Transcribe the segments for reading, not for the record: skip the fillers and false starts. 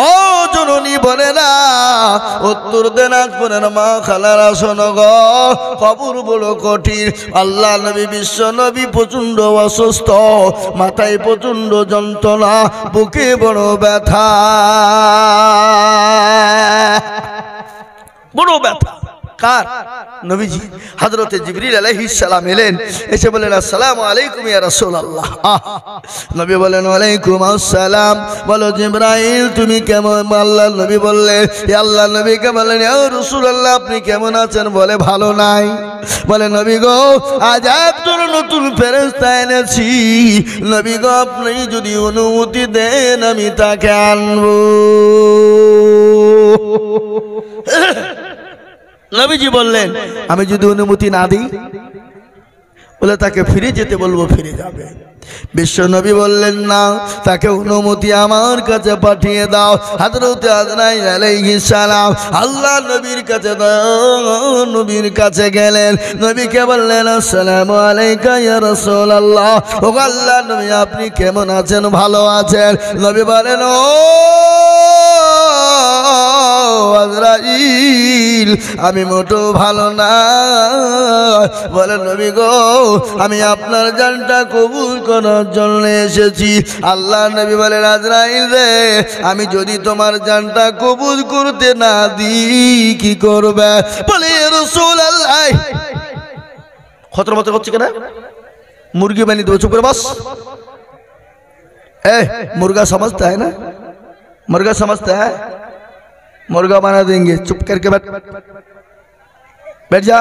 ও জননী বলে না, উত্তর দিনাজপুরের মা খালারা শোনো গো, কবর বড় কঠিন। আল্লাহ নবী বিশ্ব নবী প্রচন্ড অসুস্থ, মাথায় প্রচন্ড যন্ত্রণা, বুকে বড় ব্যথা, বড় ব্যথা। কার? নবীজি। হযরতে জিবরিল আলাইহিস সালাম এলেন, এসে বলেন আসসালামু আলাইকুম ইয়া রাসূলুল্লাহ। নবী বলেন ওয়ালাইকুম আসসালাম। বলো জিবরাইল তুমি কেমন? আল্লাহর নবী বললেন, ইয়া আল্লাহর নবীকে বলেন ইয়া রাসূলুল্লাহ আপনি কেমন আছেন? বলে ভালো নাই। বলে নবী গো আজ একজন নতুন ফেরেশতা এনেছি, নবী গো আপনি যদি অনুমতি দেন আমি তাকে আনবো। নবীজি বললেন আমি যদি অনুমতি না দিই? বলে তাকে ফিরে যেতে বলবো, ফিরে যাবে। বিশ্ব নবী বললেন না, তাকে অনুমতি আমার কাছে পাঠিয়ে দাও। হযরতে আজরাইল আলাইহিস সালাম আল্লাহ নবীর কাছে নবীর কাছে গেলেন, নবীকে বললেন আসসালামু আলাইকা ইয়া রাসূলুল্লাহ। ও আল্লাহ নবী আপনি কেমন আছেন? ভালো আছেন? নবী বলেন ও আজরাইল আমি মোটেও ভালো না। বলে নবী গো আমি আপনার জানটা কবুল করার জন্য এসেছি। আল্লাহ নবী বলেন আজরাইল রে আমি যদি তোমার জানটা কবুল করতে না দিই কি করবে? বলে রাসূলুল্লাহ খতর মত হচ্ছে কেন? মুরগি বানিয়ে দেবো, চুপ করে বস। मुर्गा समझता है ना, मुर्गा समझता है, मुर्गा बना देंगे। चुप करके बैठ जा,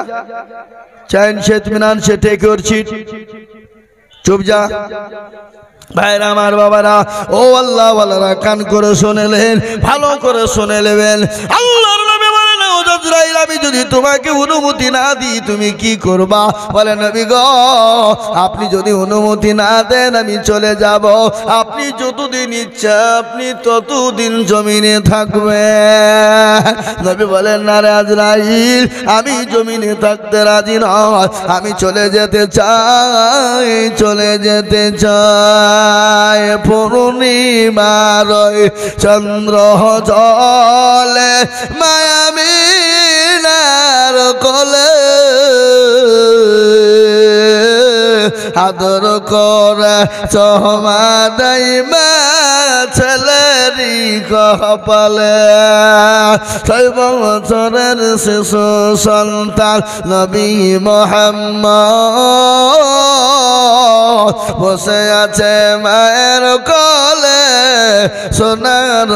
चैन से इत्मीनान से टेक योर सीट, चुप जा। ভাইরা আমার বাবারা, ও আল্লাহ ওয়ালারা কান করে শুনে নেন, ভালো করে শুনে নেবেন। আল্লাহর নবী বলেন ও আজরাইল আমি যদি তোমাকে অনুমতি না দিই তুমি কি করবা? বলে নবী গো আপনি যদি অনুমতি না দেন আমি চলে যাব। আপনি যতদিন ইচ্ছা আপনি ততদিন জমিনে থাকবেন। নবী বলেন না রে আজরাইল আমি জমিনে থাকতে রাজি নয়, আমি চলে যেতে চাই, চলে যেতে চাই। পূর্ণিমার চন্দ্র জলে মায়ামিনার কোলে আদর করে চহমাদাই মা ছেলেরি কপালে। 6 বছরের শিশু সন্তান নবী মুহাম্মদ বসে আছে মায়ের কোলে সোনার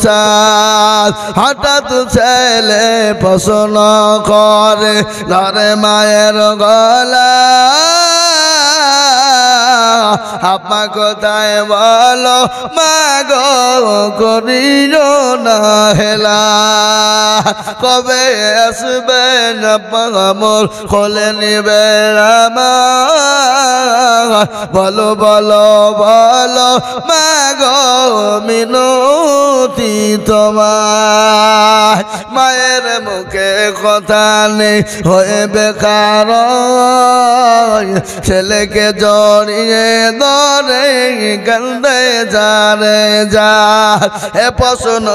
চাঁদ। হঠাৎ ছেলে প্রশ্ন করে ধরে মায়ের গলা, আপা কোথায় বলো মা গো করিল না হেলা, কবে আসবেন মোর কোলে নিবে আমার, বলো বলো বলো মা গো মিনতি তোমার। মায়ের মুখে কথা নেই হয়ে বেকার, ছেলেকে জড়িয়ে ধরে কান্দে যারে যা। এ প্রশ্ন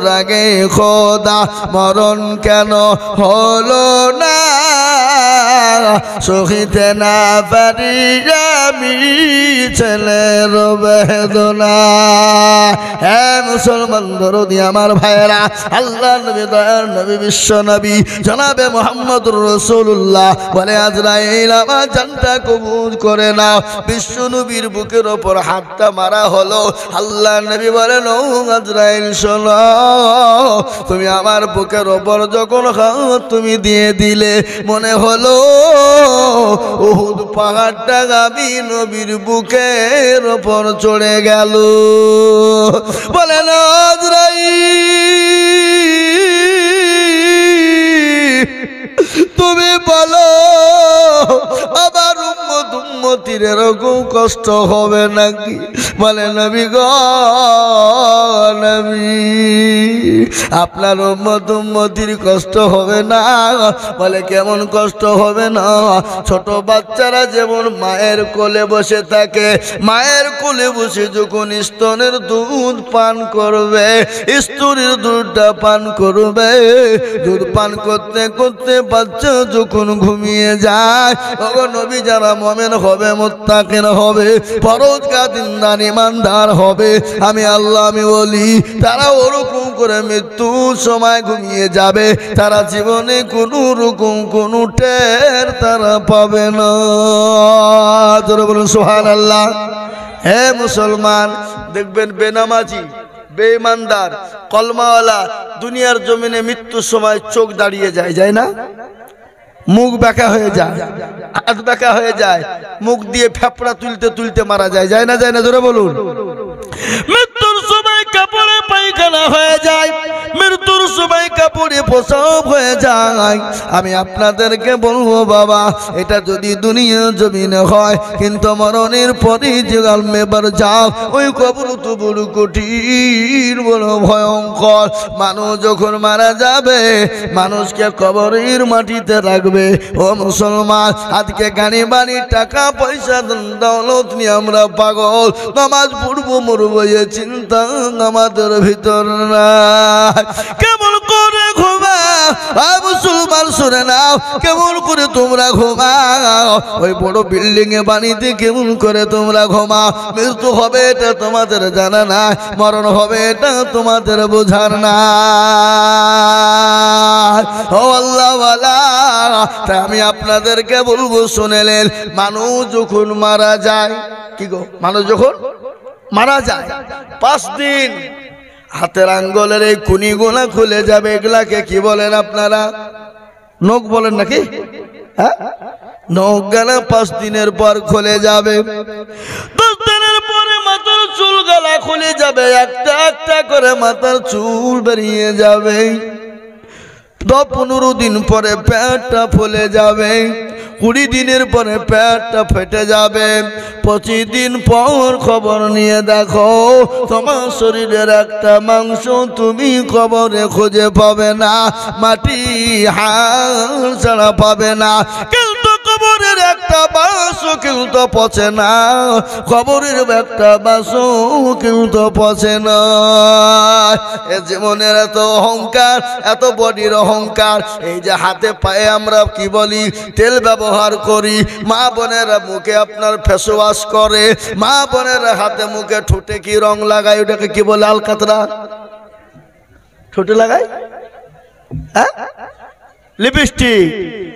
রাগে খোদা মরণ কেন হলো না, সহিতে না পারি আমি ছেলের বেদনা। হে মুসলমান দরদি আমার ভাইয়েরা, আল্লাহ নবী দয়ার নবী বিশ্ব নবী জনাবে মুহাম্মদুর রাসূলুল্লাহ বলে আজরাইল আমার জানটা কবুল করে নাও। বিশ্ব নবীর বুকের ওপর হাতটা মারা হলো। আল্লাহ নবী বলেন ও আজরাইল শোনো, তুমি আমার বুকের ওপর যখন হাত তুমি দিয়ে দিলে মনে হলো উহুদ পাহাড়টা আমি নবীর বুকের ওপর চড়ে গেল। বলেন আজরাইল তুমি বলো আমার উম্মত উম্মতির এরকম কষ্ট হবে নাকি? বলে নবী গো নবী, আপনার উম্মতির কষ্ট হবে না। বলে কেমন কষ্ট হবে না? ছোট বাচ্চারা যেমন মায়ের কোলে বসে থাকে, মায়ের কোলে বসে যখন স্তনের দুধ পান করবে, স্তনের দুধটা পান করবে, দুধ পান করতে করতে বাচ্চা যখন ঘুমিয়ে যায়, তখন নবী যারা মুমিন হবে, মুত্তাকিন হবে, পরহেজগার ঈমানদার হবে, আমি আল্লাহ আমি বলি তারা ওরকম করে মৃত্যুর সময় ঘুমিয়ে যাবে, তারা জীবনে কোনো রকম কোনো টের তারা পাবে না। জোরে বলুন সুবহানাল্লাহ। হে মুসলমান, দেখবেন বেনামাজি, বেঈমানদার, কলমাওয়ালা দুনিয়ার জমিনে মৃত্যুর সময় চোখ দাঁড়িয়ে যায়, যায় না? মুখ বাঁকা হয়ে যায়, হাত বাঁকা হয়ে যায়, মুখ দিয়ে ফেপড়া তুলতে তুলতে মারা যায়, যায় না? যায় না? জোরে বলুন। মৃত্যুর সময় কাপড়ে পায়খানা হয়ে যায়, মৃত্যুর সময় কাপড়ে প্রসব হয়ে যায়। আমি আপনাদেরকে বলবো বাবা, এটা যদি দুনিয়া জমিনে হয়, কিন্তু মরণের পরে যে আলমেবার যাও, ওই কবর তো বড় কঠিন, বড় ভয়ঙ্কর। মানুষ যখন মারা যাবে, মানুষকে কবরের মাটিতে রাখবে। ও মুসলমান, আজকে গাড়ি বাড়ি টাকা পয়সা দৌলত নিয়ে আমরা পাগল, নামাজ পড়বো মরবো এ চিন্তা আমাদের ভিতর নাই। কেমন করে ঘুমাও মুসলমান শুনে নাও, কেমন করে তোমরা ঘুমাও? ওই বড় বিল্ডিং এ বাড়িতে কেমন করে তোমরা ঘুমাও? মৃত্যু হবে এটা তোমাদের জানা না, মরণ হবে এটা তোমাদের বোঝার না। ও আল্লাহ ওয়ালা, তাই আমি আপনাদেরকে বলবো শুনেলেন, মানুষ যখন মারা যায়, কি গো, মানুষ যখন মারা যায় 5 দিন হাতের আঙ্গুলের এই কুনিগুলা খুলে যাবে। এগুলাকে কি বলেন আপনারা? নখ বলেন নাকি? হ্যাঁ, নখ গেলা 5 দিনের পর খুলে যাবে। 10 দিনের পরে মাথার চুল গলা খুলে যাবে, একটা একটা করে মাথার চুল বেরিয়ে যাবে। 10-15 দিন পরে পেটটা ফুলে যাবে, 20 দিনের পরে পেটটা ফেটে যাবে। 25 দিন পর খবর নিয়ে দেখো, তোমার শরীরের একটা মাংস তুমি কবরে খুঁজে পাবে না, মাটি হাড় ছাড়া পাবে না। কিন্তু কবরের একটা বাস কিন্তু পচে না, কবরের একটা বাস কিন্তু পচে না। এ জীবনের এত অহংকার, এত বডির অহংকার, এই যে হাতে পায়ে আমরা কি বলি, তেল ব্যবহার করি, মা বোনেরা মুখে আপনার ফেস ওয়াশ করে, মা বোনেরা হাতে মুখে ঠোঁটে কি রং লাগায়, ওটাকে কি বলে? আলকাতরা। ঠোঁটে লাগায় হ্যাঁ লিপস্টিক।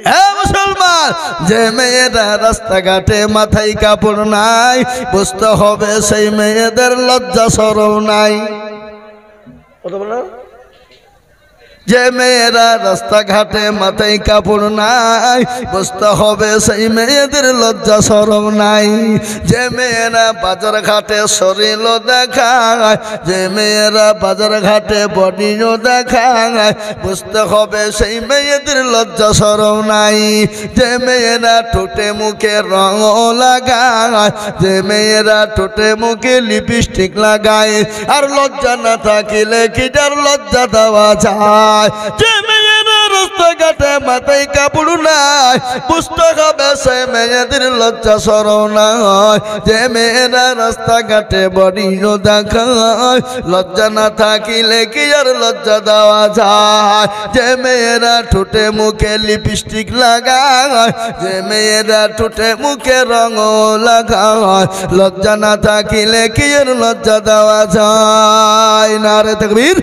হ্যাঁ মুসলমান, যে মেয়েরা রাস্তাঘাটে মাথায় কাপড় নাই, বুঝতে হবে সেই মেয়েদের লজ্জা শরম নাই। কথা বলো। যে মেয়েরা রাস্তাঘাটে মাথায় কাপড় নাই, বুঝতে হবে সেই মেয়েদের লজ্জা শরম নাই। যে মেয়েরা বাজার ঘাটে শরীর দেখায়, যে মেয়েরা বাজার ঘাটে বডিও দেখায়, বুঝতে হবে সেই মেয়েদের লজ্জা শরম নাই। যে মেয়েরা ঠোঁটে মুখে রং লাগায়, যে মেয়েরা ঠোঁটে মুখে লিপস্টিক লাগায়, আর লজ্জা না থাকিলে কি যার লজ্জা দেওয়া যায়? যে মেয়েরা রাস্তাঘাটে মাথায় কাপড় নাই, বুঝতে হবে সে মেয়েদের লজ্জা শরম নাই। যে মেয়েরা রাস্তাঘাটে বডিও দেখায়, লজ্জা না থাকিলে কি আর লজ্জা দেওয়া যায়? যে মেয়েরা ঠোঁটে মুখে লিপস্টিক লাগায়, যে মেয়েরা ঠোঁটে মুখে রং লাগায়, লজ্জা না থাকিলে কি আর লজ্জা দেওয়া যায়? নারে তাকবীর,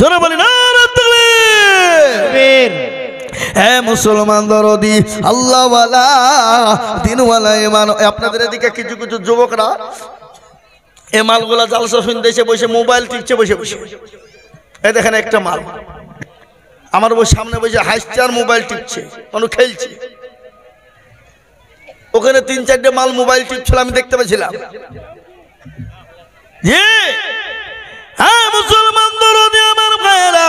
তোরা বলি নারে তাকবীর। হে মুসলমান দরদি, আল্লাহওয়ালা, দিনওয়ালা ইমান। আপনাদের এদিকে কিছু কিছু যুবকরা এই মালগুলা জালসা শুনতে এসে বসে মোবাইল টিপছে বসে বসে। এই দেখেন একটা মাল আমার সামনে বসে হাসছে আর মোবাইল টিপছে, মানুষ খেলছে। ওখানে 3-4টে মাল মোবাইল টিপছিল, আমি দেখতে পেয়েছিলাম। হ্যাঁ মুসলমান দরদি আমার ভাইরা,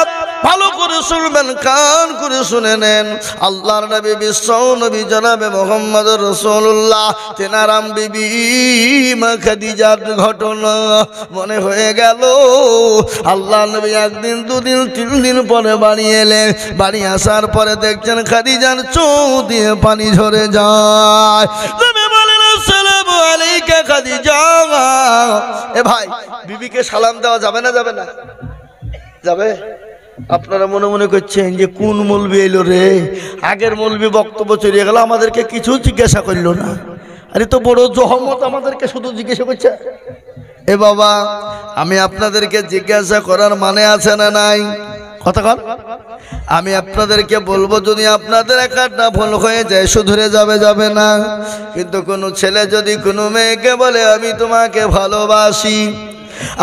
ভালো করে শুনবে মুসলমান কান করে শুনে নেন, আল্লাহর নবী বিশ্ব নবী জনাবে মুহাম্মদ রাসূলুল্লাহ তেনারাম বিবি মা খাদিজার ঘটনা মনে হয়ে গেল। আল্লাহর নবী একদিন দুদিন তিন দিন পরে বাড়ি এলেন। বাড়ি আসার পরে দেখছেন খাদিজার চোখ দিয়ে পানি ঝরে যায়। নবী বলেন আসসালামু আলাইকা খাদিজা। এ ভাই, বিবিকে সালাম দেওয়া যাবে না যাবে না? যাবে। আপনারা মনে মনে করছেন যে কোন মৌলবি এলো রে, আগের মৌলবি বক্তব্য চলিয়ে গেল, আমাদেরকে কিছু জিজ্ঞাসা করলো না। আরে তো বড় জহমত, আমাদেরকে শুধু জিজ্ঞাসা করছে। এ বাবা, আমি আপনাদেরকে জিজ্ঞাসা করার মানে আছে না নাই? কথা কর। আমি আপনাদেরকে বলবো, যদি আপনাদের একটা ভুল হয়ে যায় শুধরে যাবে, যাবে না? কিন্তু কোনো ছেলে যদি কোনো মেয়েকে বলে আমি তোমাকে ভালোবাসি,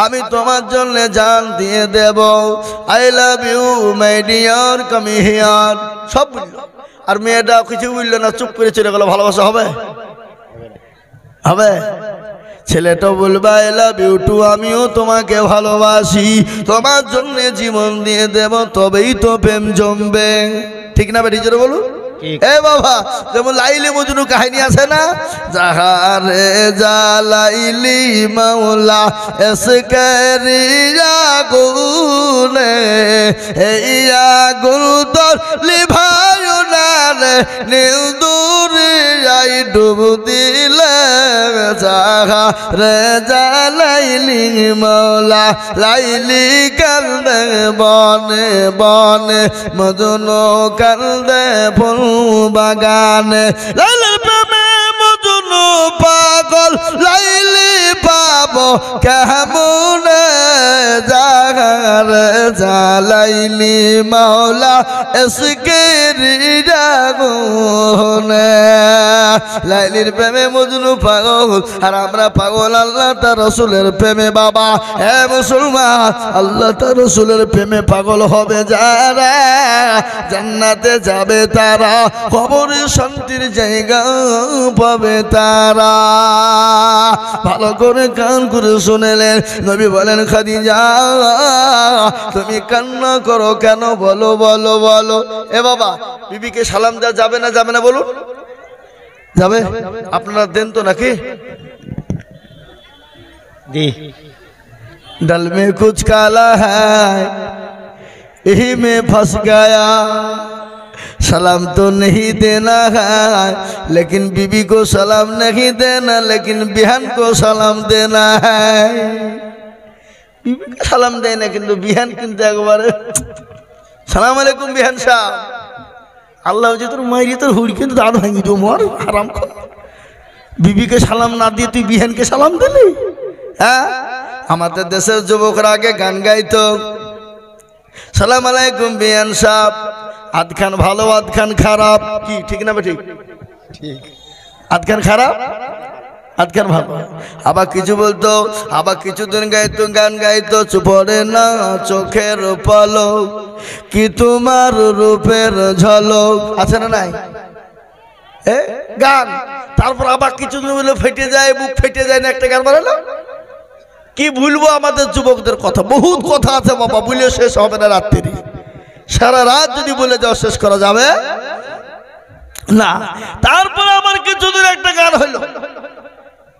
আমি তোমার জন্য জান দিয়ে দেব, I love you my dear come here, সব বলল, আর মেয়েটা কিছু বললো না, চুপ করে চলে গেল, ভালোবাসা হবে? হবে? ছেলেটা বলবে আই লাভ ইউ টু, আমিও তোমাকে ভালোবাসি, তোমার জন্য জীবন দিয়ে দেব, তবেই তো প্রেম জমবে। ঠিক না বেটি? জোরে বলুন। এ বাবা, যেমন লাইলি মজনু কাহিনী আছে না, জাহারে জালাইলি মাওলা এসকেরিয়া গুনে এইয়া গুলদর লিভায়ু নারে নীল দুরিয়াই ডুব দিলে, জাহারে জালাইলি মাওলা লাইলি কান্দে বনে বনে, মজনু কান্দে ফুল বাগানে, লাইলির প্রেমে মজনু পাগল, লাইলি পাবো কেমনে, জাহারে জালাইলি মাওলা এসকেরিয়া গুনে। লাইলির প্রেমে মজনু পাগল, আর আমরা পাগল আল্লাহ তার রাসূলের প্রেমে। বাবা হে মুসলমান, আল্লাহ তার রাসূলের প্রেমে পাগল হবে যারা, জান্নাতে যাবে তারা, কবরে শান্তির জায়গা পাবে তারা। ভালো করে কান করে শুনেলেন। নবী বলেন খাদিজা তুমি কান্না করো কেন, বলো বলো বলো। এ বাবা, বিবিকে সালাম দেওয়া যাবে না যাবে না বলুন? যাবে। আপনারা দেন তো নাকি? दी डल में कुछ काला है यही में फंस गया, सलाम तो नहीं देना है लेकिन बीबी को सलाम नहीं देना, लेकिन बिहान को सलाम देना है। बीबी को सलाम देना किंतु बिहान किंतु एक बार सलाम अलैकुम बिहान साहब, আল্লাহ যে তোর মাইরি তোর হুড়ি কিন্তু দাঁত ভাঙি দো মর হারাম খা। বিবিকে সালাম না দিয়ে তুই বিহানকে সালাম দিলি? হ্যাঁ, আমাদের দেশের যুবকরা আগে গান গাইতো, সালাম আলাইকুম বিহান সাহেব, আধখান ভালো আধখান খারাপ। কি ঠিক না? ঠিক ঠিক, আধখান খারাপ আধখান ভালো। আবার কিছু বলতো, আবার কিছুদিন গাইতো, গান গাইতো, চুপড়ে না চোখের পলক কি তোমার রূপের ঝলক, আছে না নাই? গান। তারপর আবার কিছুদিন বলে ফেটে যায়, বুক ফেটে যায় না, একটা গান বানালো। কি ভুলবো আমাদের যুবকদের কথা, বহুত কথা আছে বাবা, বলে শেষ হবে না রাত্রি। সারা রাত যদি বলে যাও শেষ করা যাবে না। তারপর আমার কিছুদিন একটা গান হলো,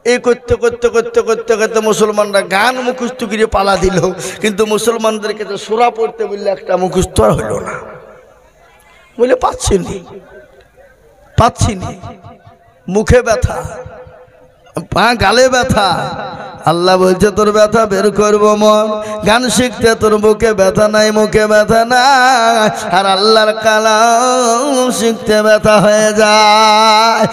এই করতে করতে করতে করতে করতে মুসলমানরা গান মুখস্থ করে পালা দিল, কিন্তু মুসলমানদেরকে তো সূরা পড়তে বললে একটা মুখস্থ আর হইল না, বলে পাচ্ছি নি, মুখে ব্যথা, পা গালে ব্যথা। আল্লাহ বলছে তোর ব্যথা বের করবো মন, গান শিখতে তোর বুকে ব্যথা নাই, মুখে ব্যথা নাই, আর আল্লাহর কালাম শিখতে ব্যথা হয়ে যায়।